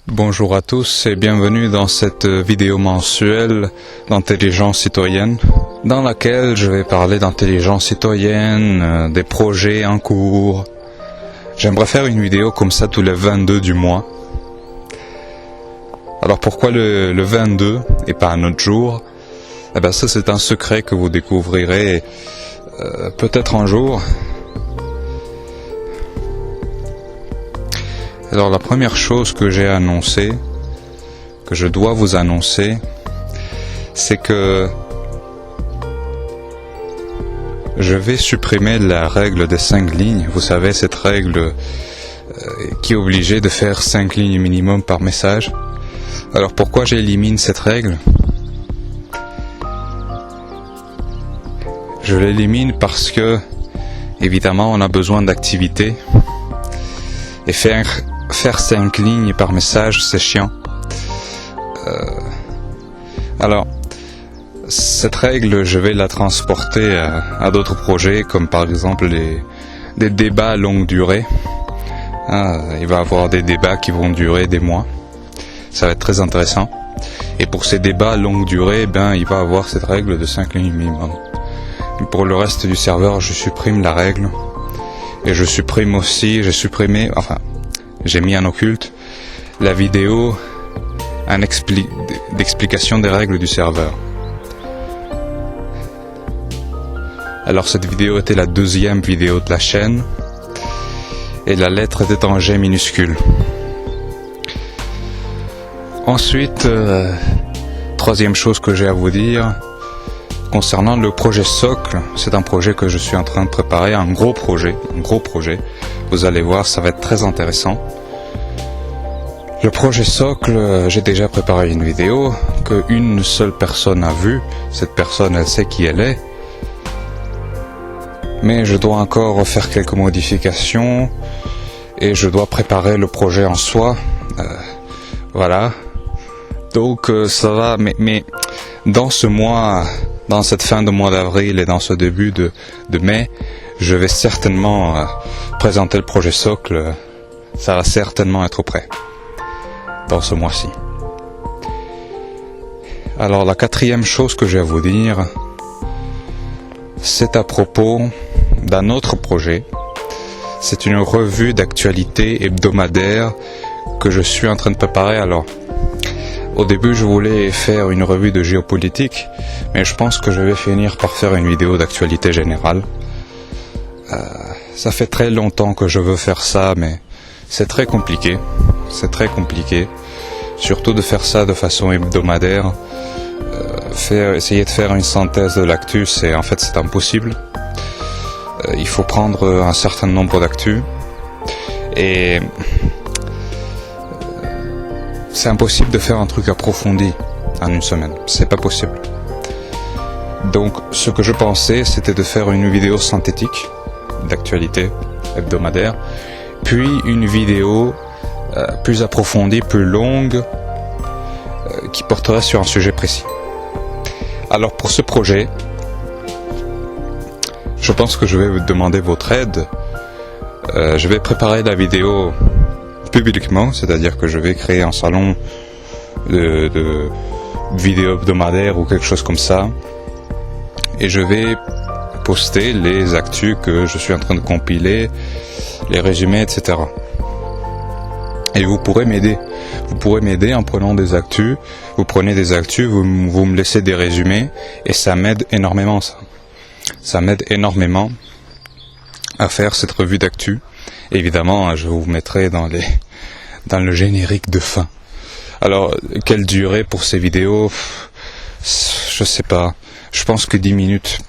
Bonjour à tous et bienvenue dans cette vidéo mensuelle d'intelligence citoyenne dans laquelle je vais parler d'intelligence citoyenne, des projets en cours. J'aimerais faire une vidéo comme ça tous les 22 du mois. Alors pourquoi le 22 et pas un autre jour? Eh ben ça c'est un secret que vous découvrirez peut-être un jour. Alors la première chose que j'ai annoncée, que je dois vous annoncer, c'est que je vais supprimer la règle des 5 lignes. Vous savez, cette règle qui est obligée de faire 5 lignes minimum par message. Alors pourquoi j'élimine cette règle? Je l'élimine parce que, évidemment, on a besoin d'activité. Et faire 5 lignes par message, c'est chiant. Alors, cette règle, je vais la transporter à d'autres projets, comme par exemple des débats à longue durée. Il va y avoir des débats qui vont durer des mois. Ça va être très intéressant. Et pour ces débats à longue durée, il va y avoir cette règle de 5 lignes minimum. Pour le reste du serveur, je supprime la règle. Et je supprime aussi, j'ai mis en occulte la vidéo d'explication des règles du serveur. Alors cette vidéo était la 2e vidéo de la chaîne et la lettre était en G minuscule. Ensuite, 3e chose que j'ai à vous dire, concernant le projet Socle, c'est un projet que je suis en train de préparer, un gros projet. Vous allez voir, ça va être très intéressant. Le projet Socle, j'ai déjà préparé une vidéo qu'une seule personne a vue. Cette personne, elle sait qui elle est. Mais je dois encore faire quelques modifications et je dois préparer le projet en soi. Voilà. Donc ça va, mais dans ce mois, dans cette fin de mois d'avril et dans ce début de mai, je vais certainement présenter le projet Socle. Ça va certainement être prêt dans ce mois-ci. Alors la 4e chose que j'ai à vous dire, c'est à propos d'un autre projet. C'est une revue d'actualité hebdomadaire que je suis en train de préparer. Alors, au début, je voulais faire une revue de géopolitique, mais je pense que je vais finir par faire une vidéo d'actualité générale. Ça fait très longtemps que je veux faire ça, mais c'est très compliqué. Surtout de faire ça de façon hebdomadaire. Essayer de faire une synthèse de l'actu, c'est impossible. Il faut prendre un certain nombre d'actus. Et c'est impossible de faire un truc approfondi en une semaine. C'est pas possible. Donc, ce que je pensais, c'était de faire une vidéo synthétique d'actualité hebdomadaire, puis une vidéo plus approfondie, plus longue, qui porterait sur un sujet précis. Alors, pour ce projet, je pense que je vais vous demander votre aide. Je vais préparer la vidéo publiquement, c'est-à-dire que je vais créer un salon de vidéo hebdomadaire ou quelque chose comme ça, et je vais poster les actus que je suis en train de compiler, les résumés, etc. Et vous pourrez m'aider. Vous pourrez m'aider en prenant des actus. Vous prenez des actus, vous me laissez des résumés, et ça m'aide énormément, ça. Ça m'aide énormément à faire cette revue d'actu. Évidemment, je vous mettrai dans le générique de fin. Alors, quelle durée pour ces vidéos? Je sais pas. Je pense que 10 minutes.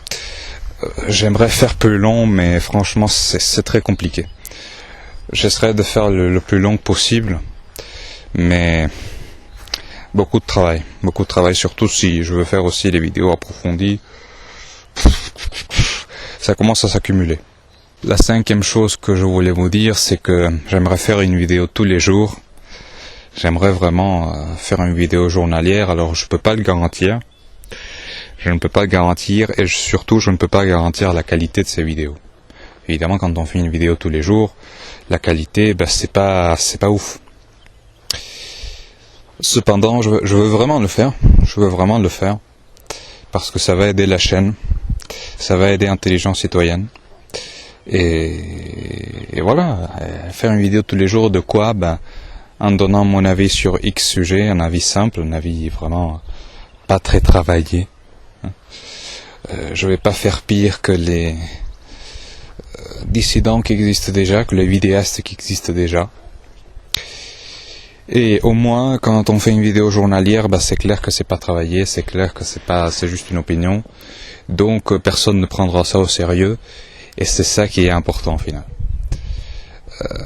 J'aimerais faire plus long, mais franchement, c'est très compliqué. J'essaierai de faire le plus long possible, mais beaucoup de travail, surtout si je veux faire aussi les vidéos approfondies. Ça commence à s'accumuler. La 5e chose que je voulais vous dire, c'est que j'aimerais faire une vidéo tous les jours. J'aimerais vraiment faire une vidéo journalière, alors je peux pas le garantir. Je ne peux pas le garantir, et surtout je ne peux pas garantir la qualité de ces vidéos. Évidemment, quand on fait une vidéo tous les jours, la qualité, c'est pas ouf. Cependant, je veux vraiment le faire. Je veux vraiment le faire. Parce que ça va aider la chaîne. Ça va aider Intelligence Citoyenne. Et voilà. Faire une vidéo tous les jours de quoi? En donnant mon avis sur X sujet, un avis simple, un avis vraiment pas très travaillé. Je vais pas faire pire que les dissidents qui existent déjà, que les vidéastes qui existent déjà. Et au moins, quand on fait une vidéo journalière, c'est clair que c'est pas travaillé, c'est clair que c'est juste une opinion. Donc personne ne prendra ça au sérieux, et c'est ça qui est important au final.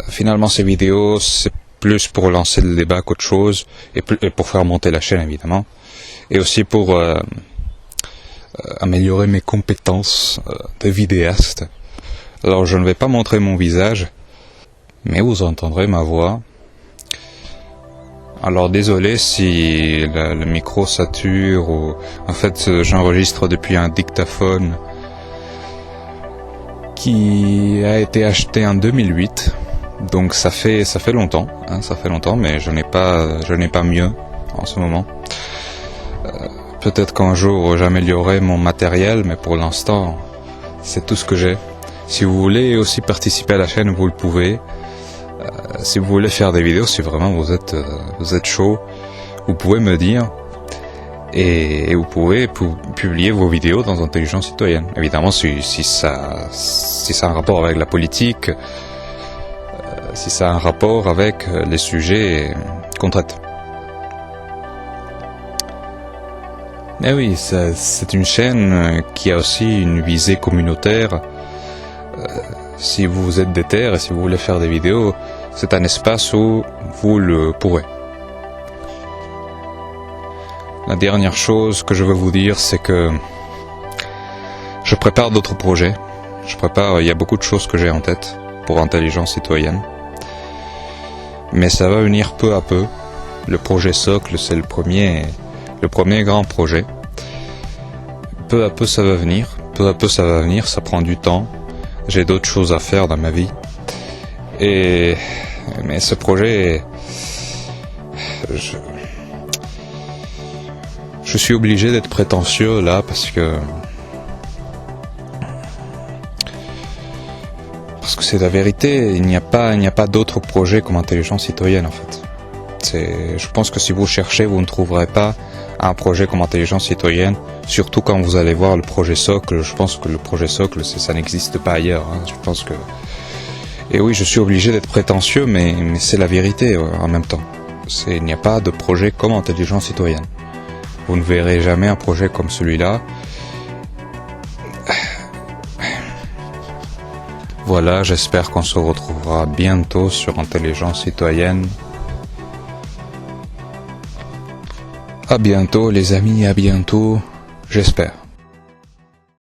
Finalement, ces vidéos, c'est plus pour lancer le débat qu'autre chose, et pour faire monter la chaîne évidemment, et aussi pour améliorer mes compétences de vidéaste. Alors je ne vais pas montrer mon visage, mais vous entendrez ma voix. Alors désolé si le micro sature ou en fait j'enregistre depuis un dictaphone qui a été acheté en 2008, donc ça fait longtemps, ça fait longtemps, mais je n'ai pas mieux en ce moment. Peut-être qu'un jour j'améliorerai mon matériel, mais pour l'instant c'est tout ce que j'ai. Si vous voulez aussi participer à la chaîne, vous le pouvez. Si vous voulez faire des vidéos, si vraiment vous êtes chaud, vous pouvez me dire et vous pouvez publier vos vidéos dans Intelligence Citoyenne. Évidemment, si ça a un rapport avec la politique, si ça a un rapport avec les sujets qu'on traite. Mais oui, c'est une chaîne qui a aussi une visée communautaire. Si vous êtes déter et si vous voulez faire des vidéos, c'est un espace où vous le pourrez. La dernière chose que je veux vous dire, c'est que je prépare d'autres projets. Il y a beaucoup de choses que j'ai en tête pour Intelligence Citoyenne. Mais ça va venir peu à peu. Le projet Socle, c'est le premier grand projet. Peu à peu ça va venir. Ça prend du temps. J'ai d'autres choses à faire dans ma vie. Mais ce projet, je suis obligé d'être prétentieux là parce que c'est la vérité. Il n'y a pas d'autre projet comme Intelligence Citoyenne en fait. Je pense que si vous cherchez, vous ne trouverez pas un projet comme Intelligence Citoyenne, surtout quand vous allez voir le projet Socle. Je pense que le projet Socle, ça n'existe pas ailleurs. Je pense que... Et oui, je suis obligé d'être prétentieux, mais c'est la vérité en même temps. Il n'y a pas de projet comme Intelligence Citoyenne. Vous ne verrez jamais un projet comme celui-là. Voilà, j'espère qu'on se retrouvera bientôt sur Intelligence Citoyenne. À bientôt les amis, à bientôt, j'espère.